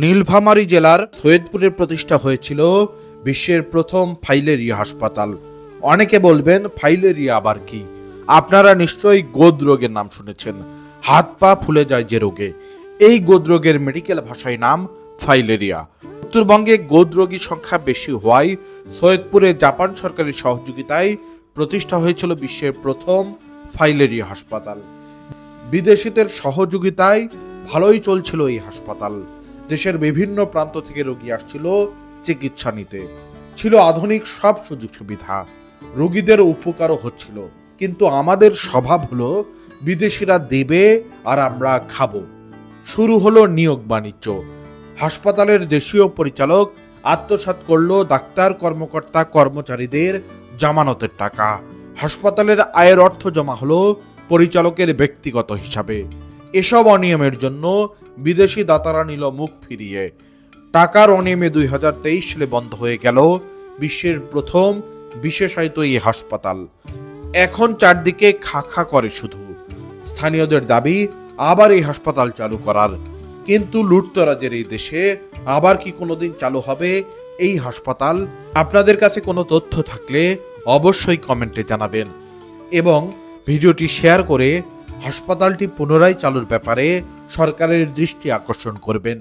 নীলফামারী জেলার সৈয়দপুরে প্রতিষ্ঠা হয়েছিল বিশ্বের প্রথম ফাইলেরিয়া হাসপাতাল। অনেকে বলবেন ফাইলেরিয়া আবার কি? আপনারা নিশ্চয়ই গোদ রোগের নাম শুনেছেন, হাত পা ফুলে যায় যে রোগে। এই গোদ রোগের মেডিকেল ভাষায় নাম ফাইলেরিয়া। উত্তরবঙ্গে গোদ রোগীর সংখ্যা বেশি হওয়ায় সৈয়দপুরে জাপান সরকারের সহযোগিতায় প্রতিষ্ঠা হয়েছিল বিশ্বের প্রথম ফাইলেরিয়া হাসপাতাল। বিদেশিদের সহযোগিতায় ভালোই চলছিল এই হাসপাতাল। দেশের বিভিন্ন প্রান্ত থেকে রোগী আসছিল চিকিৎসা নিতে, ছিল আধুনিক সব সুযোগ সুবিধা, রোগীদের উপকারও হচ্ছিল। কিন্তু আমাদের স্বভাব হলো বিদেশিরা দেবে আর আমরা খাবো। শুরু হলো নিয়োগ বাণিজ্য। হাসপাতালের দেশীয় পরিচালক আত্মসাৎ করল ডাক্তার, কর্মকর্তা, কর্মচারীদের জামানতের টাকা। হাসপাতালের আয়ের অর্থ জমা হলো পরিচালকের ব্যক্তিগত হিসাবে। এসব অনিয়মের জন্য বিদেশি দাতারা নিল মুখ ফিরিয়ে। টাকার অনিয়মে 2023 সালে বন্ধ হয়ে গেল বিশ্বের প্রথম বিশেষায়িত এই হাসপাতাল। এখন চারদিকে খা খা করে শুধু। স্থানীয়দের দাবি আবার এই হাসপাতাল চালু করার। কিন্তু লুটতরাজের এই দেশে আবার কি কোনোদিন চালু হবে এই হাসপাতাল? আপনাদের কাছে কোনো তথ্য থাকলে অবশ্যই কমেন্টে জানাবেন এবং ভিডিওটি শেয়ার করে হাসপাতালটি পুনরায় চালুর ব্যাপারে সরকারের দৃষ্টি আকর্ষণ করবেন।